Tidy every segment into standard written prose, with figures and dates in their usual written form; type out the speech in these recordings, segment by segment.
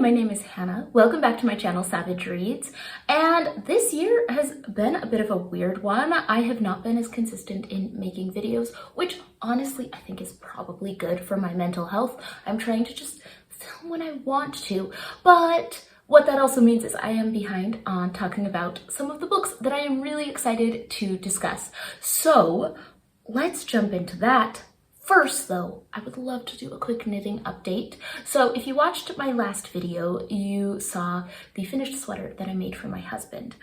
my name is Hannah. Welcome back to my channel, Savage Reads. And this year has been a bit of a weird one. I have not been as consistent in making videos, which honestly I think is probably good for my mental health. I'm trying to just film when I want to, but what that also means is I am behind on talking about some of the books that I am really excited to discuss. So let's jump into that. First though, I would love to do a quick knitting update. So if you watched my last video, you saw the finished sweater that I made for my husband.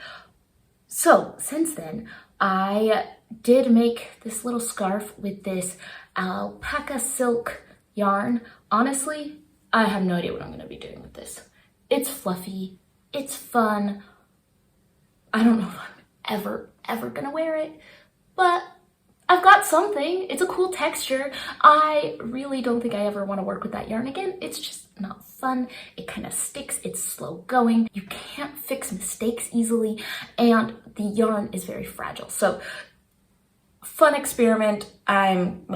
So since then, I did make this little scarf with this alpaca silk yarn. Honestly, I have no idea what I'm gonna be doing with this. It's fluffy, it's fun. I don't know if I'm ever gonna wear it, but I've got something. It's a cool texture. I really don't think I ever want to work with that yarn again. It's just not fun. It kind of sticks. It's slow going. You can't fix mistakes easily, and the yarn is very fragile. So fun experiment. I'm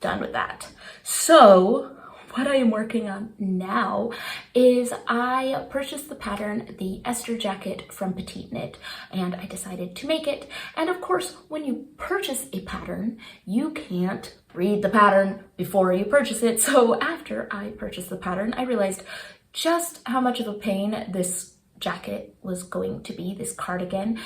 done with that. So what I am working on now is I purchased the pattern, the Esther jacket from Petite Knit, and I decided to make it. And of course, when you purchase a pattern, you can't read the pattern before you purchase it. So after I purchased the pattern, I realized just how much of a pain this jacket was going to be, this cardigan.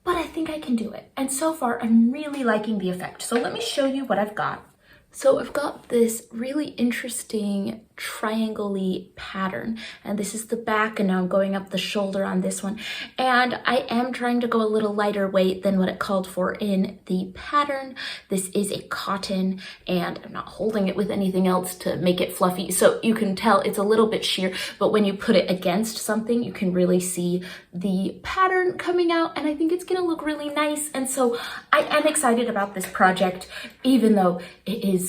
But I think I can do it. And so far, I'm really liking the effect. So let me show you what I've got. So I've got this really interesting triangle-y pattern, and this is the back, and now I'm going up the shoulder on this one. And I am trying to go a little lighter weight than what it called for in the pattern. This is a cotton, and I'm not holding it with anything else to make it fluffy. So you can tell it's a little bit sheer, but when you put it against something, you can really see the pattern coming out, and I think it's gonna look really nice. And so I am excited about this project, even though it is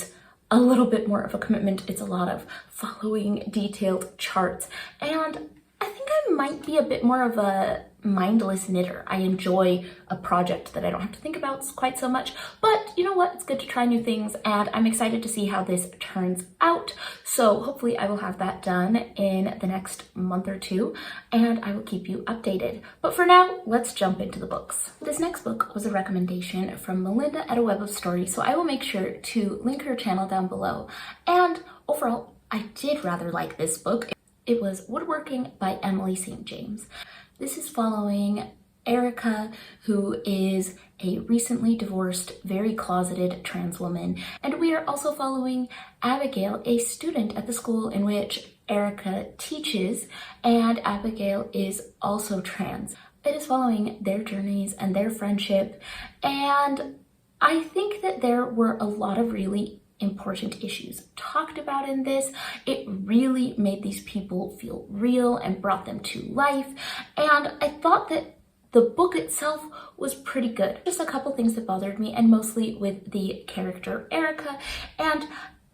a little bit more of a commitment. It's a lot of following detailed charts, and I think I might be a bit more of a mindless knitter. I enjoy a project that I don't have to think about quite so much, but you know what? It's good to try new things, and I'm excited to see how this turns out. So hopefully I will have that done in the next month or two, and I will keep you updated. But for now, let's jump into the books. This next book was a recommendation from Melinda at A Web of Stories, so I will make sure to link her channel down below. And overall, I did rather like this book. It was Woodworking by Emily St. James. This is following Erica, who is a recently divorced, very closeted trans woman. And we are also following Abigail, a student at the school in which Erica teaches, and Abigail is also trans. It is following their journeys and their friendship, and I think that there were a lot of really important issues talked about in this. It really made these people feel real and brought them to life, and I thought that the book itself was pretty good. Just a couple things that bothered me, and mostly with the character Erica. And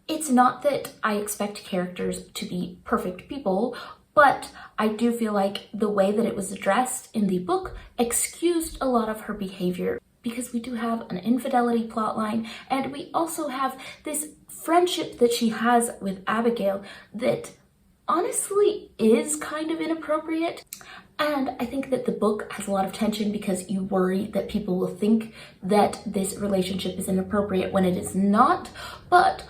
it's not that I expect characters to be perfect people, but I do feel like the way that it was addressed in the book excused a lot of her behavior, because we do have an infidelity plotline, and we also have this friendship that she has with Abigail that honestly is kind of inappropriate. And I think that the book has a lot of tension because you worry that people will think that this relationship is inappropriate when it is not. But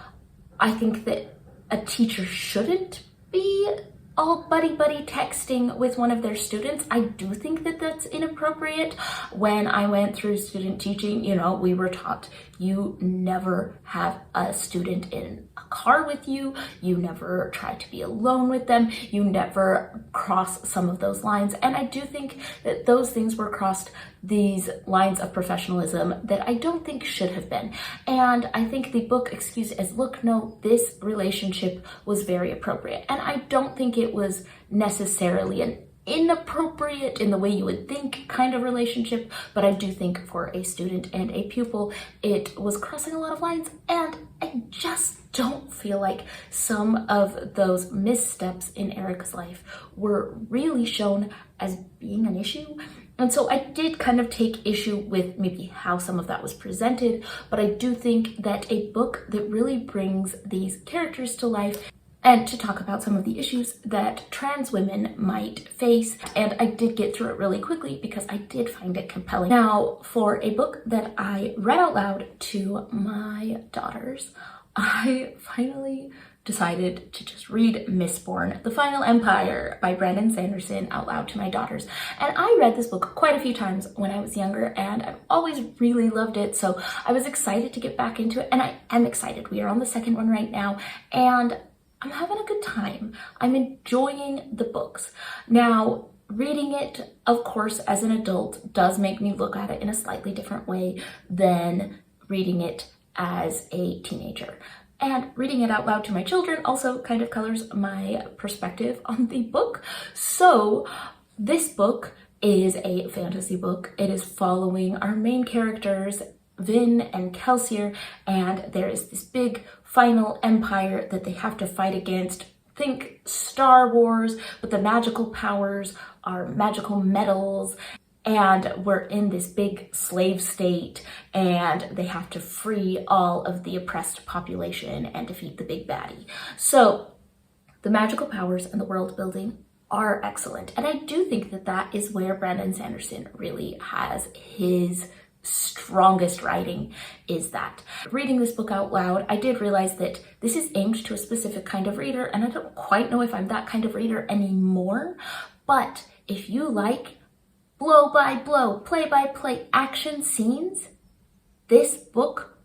I think that a teacher shouldn't be all buddy-buddy texting with one of their students. I do think that that's inappropriate. When I went through student teaching, you know, we were taught you never have a student in a car with you, you never try to be alone with them, you never cross some of those lines. And I do think that those things were crossed, these lines of professionalism that I don't think should have been. And I think the book excused as, look, no, this relationship was very appropriate. And I don't think it was necessarily an inappropriate in the way you would think kind of relationship, but I do think for a student and a pupil, it was crossing a lot of lines, and I just don't feel like some of those missteps in Erica's life were really shown as being an issue. And so I did kind of take issue with maybe how some of that was presented, but I do think that a book that really brings these characters to life and to talk about some of the issues that trans women might face. And I did get through it really quickly because I did find it compelling. Now, for a book that I read out loud to my daughters, I finally decided to just read Mistborn, The Final Empire by Brandon Sanderson out loud to my daughters. And I read this book quite a few times when I was younger, and I've always really loved it. So I was excited to get back into it, and I am excited. We are on the second one right now, and I'm having a good time. I'm enjoying the books. Now, reading it, of course, as an adult does make me look at it in a slightly different way than reading it as a teenager. And reading it out loud to my children also kind of colors my perspective on the book. So this book is a fantasy book. It is following our main characters, Vin and Kelsier, and there is this big final empire that they have to fight against. Think Star Wars, but the magical powers are magical metals. And we're in this big slave state, and they have to free all of the oppressed population and defeat the big baddie. So the magical powers and the world building are excellent. And I do think that that is where Brandon Sanderson really has his strongest writing, is that. Reading this book out loud, I did realize that this is aimed to a specific kind of reader, and I don't quite know if I'm that kind of reader anymore. But if you like blow by blow, play by play action scenes, this book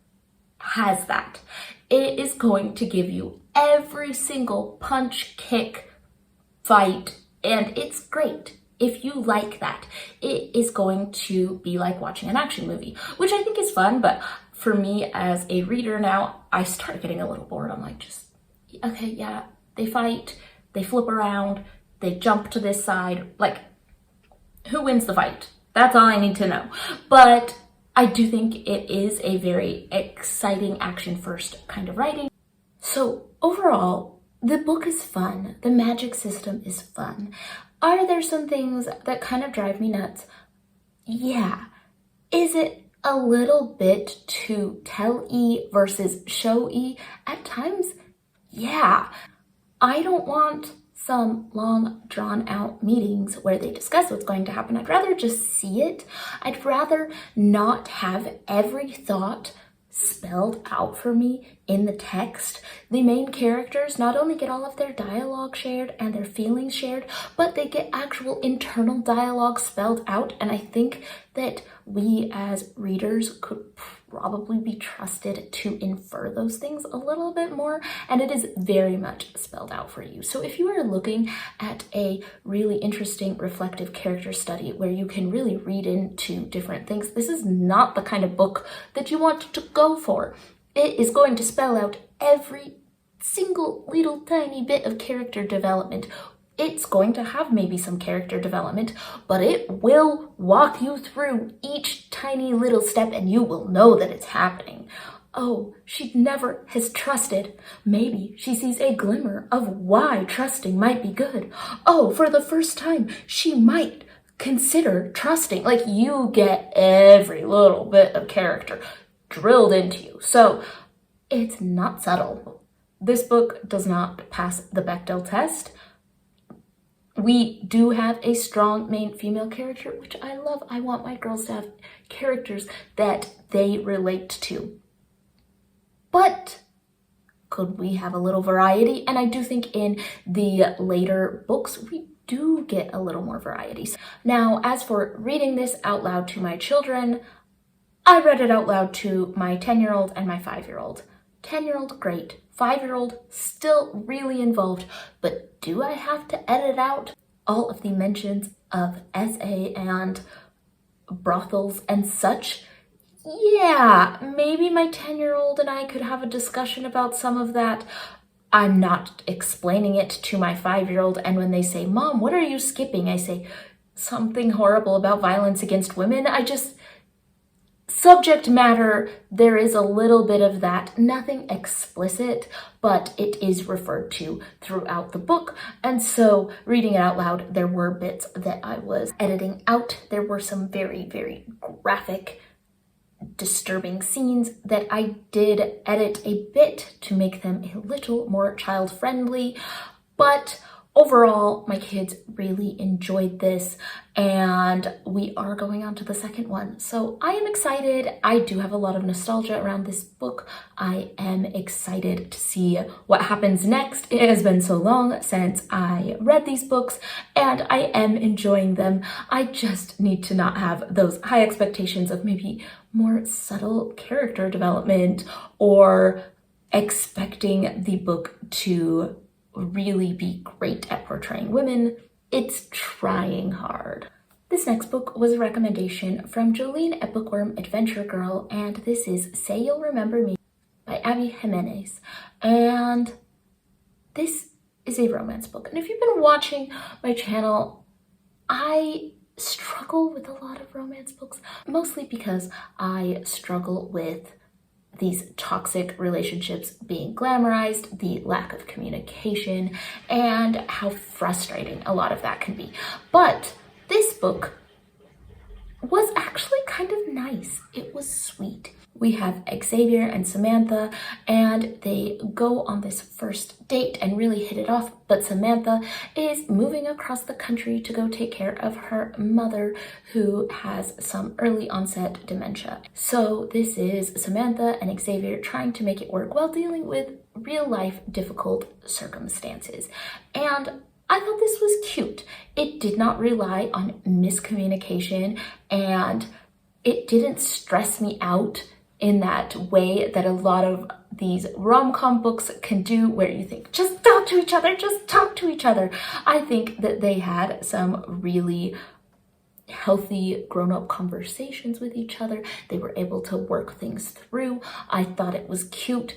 has that. It is going to give you every single punch, kick, fight, and it's great. If you like that, it is going to be like watching an action movie, which I think is fun, but for me as a reader now, I start getting a little bored. I'm like, just, okay, yeah, they fight, they flip around, they jump to this side, like, who wins the fight? That's all I need to know. But I do think it is a very exciting action-first kind of writing. So overall, the book is fun. The magic system is fun. Are there some things that kind of drive me nuts? Yeah. Is it a little bit too tell-y versus show-y at times? Yeah. I don't want some long drawn out meetings where they discuss what's going to happen. I'd rather just see it. I'd rather not have every thought spelled out for me in the text. The main characters not only get all of their dialogue shared and their feelings shared, but they get actual internal dialogue spelled out. And I think that we as readers could probably be trusted to infer those things a little bit more, and it is very much spelled out for you. So if you are looking at a really interesting reflective character study where you can really read into different things, this is not the kind of book that you want to go for. It is going to spell out every single little tiny bit of character development. It's going to have maybe some character development, but it will walk you through each tiny little step and you will know that it's happening. Oh, she never has trusted. Maybe she sees a glimmer of why trusting might be good. Oh, for the first time, she might consider trusting. Like, you get every little bit of character drilled into you. So it's not subtle. This book does not pass the Bechdel test. We do have a strong main female character, which I love. I want my girls to have characters that they relate to. But could we have a little variety? And I do think in the later books, we do get a little more variety. Now, as for reading this out loud to my children, I read it out loud to my 10-year-old and my 5-year-old. 10-year-old, great. 5-year-old, still really involved, but do I have to edit out all of the mentions of SA and brothels and such? Yeah, maybe my 10-year-old and I could have a discussion about some of that. I'm not explaining it to my 5-year-old, and when they say, "Mom, what are you skipping?" I say, something horrible about violence against women. Subject matter, there is a little bit of that, nothing explicit, but it is referred to throughout the book. And so reading it out loud, there were bits that I was editing out. There were some very, very graphic disturbing scenes that I did edit a bit to make them a little more child-friendly, but overall, my kids really enjoyed this, and we are going on to the second one. So I am excited. I do have a lot of nostalgia around this book. I am excited to see what happens next. It has been so long since I read these books, and I am enjoying them. I just need to not have those high expectations of maybe more subtle character development or expecting the book to really be great at portraying women. It's trying hard. This next book was a recommendation from Jolene at Bookworm Adventure Girl, and this is Say You'll Remember Me by Abby Jimenez. And this is a romance book. And if you've been watching my channel, I struggle with a lot of romance books, mostly because I struggle with these toxic relationships being glamorized, the lack of communication, and how frustrating a lot of that can be. But this book was actually kind of nice. It was sweet. We have Xavier and Samantha, and they go on this first date and really hit it off, but Samantha is moving across the country to go take care of her mother, who has some early onset dementia. So this is Samantha and Xavier trying to make it work while dealing with real life difficult circumstances. And I thought this was cute. It did not rely on miscommunication, and it didn't stress me out in that way that a lot of these rom-com books can do, where you think, just talk to each other, just talk to each other. I think that they had some really healthy grown-up conversations with each other. They were able to work things through. I thought it was cute.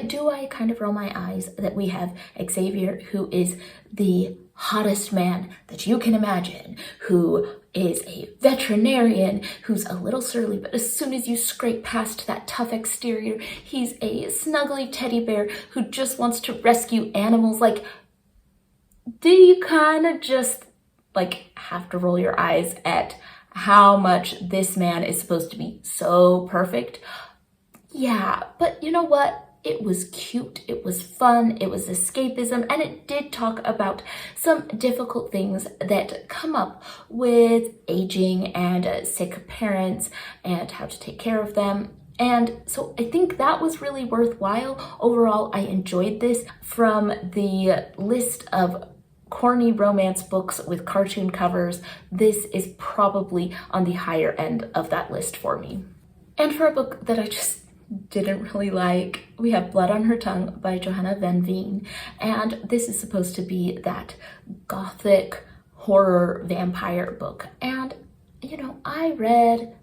Do I kind of roll my eyes that we have Xavier, who is the hottest man that you can imagine, who is a veterinarian, who's a little surly, but as soon as you scrape past that tough exterior, he's a snuggly teddy bear who just wants to rescue animals. Like, do you kind of just have to roll your eyes at how much this man is supposed to be so perfect? Yeah, but you know what? It was cute, it was fun, it was escapism, and it did talk about some difficult things that come up with aging and sick parents and how to take care of them. And so I think that was really worthwhile. Overall, I enjoyed this. From the list of corny romance books with cartoon covers, this is probably on the higher end of that list for me. And for a book that I just didn't really like, we have Blood on Her Tongue by Johanna Van Veen, and this is supposed to be that gothic horror vampire book. And you know, I read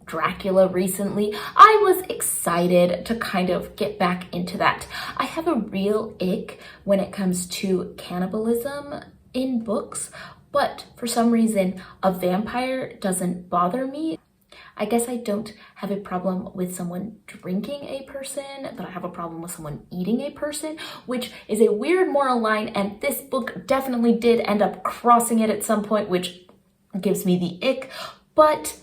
Dracula recently. I was excited to kind of get back into that. I have a real ick when it comes to cannibalism in books, but for some reason a vampire doesn't bother me. I guess I don't have a problem with someone drinking a person, but I have a problem with someone eating a person, which is a weird moral line, and this book definitely did end up crossing it at some point, which gives me the ick, but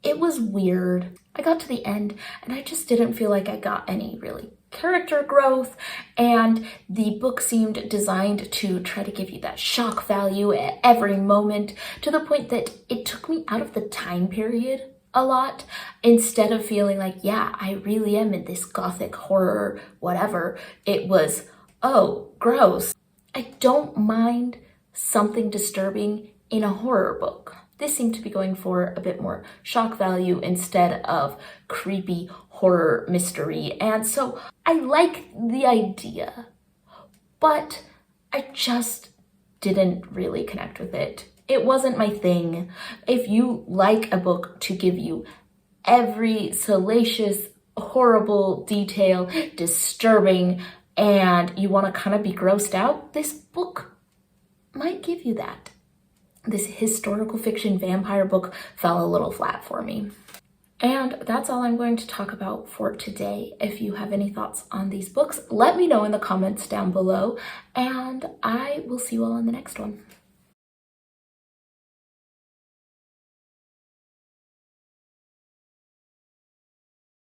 it was weird. I got to the end and I just didn't feel like I got any really character growth, and the book seemed designed to try to give you that shock value at every moment, to the point that it took me out of the time period a lot, instead of feeling like, yeah, I really am in this gothic horror, whatever. It was, oh, gross. I don't mind something disturbing in a horror book. This seemed to be going for a bit more shock value instead of creepy horror mystery. And so I like the idea, but I just didn't really connect with it. It wasn't my thing. If you like a book to give you every salacious, horrible detail, disturbing, and you want to kind of be grossed out, this book might give you that. This historical fiction vampire book fell a little flat for me. And that's all I'm going to talk about for today. If you have any thoughts on these books, let me know in the comments down below, and I will see you all in the next one.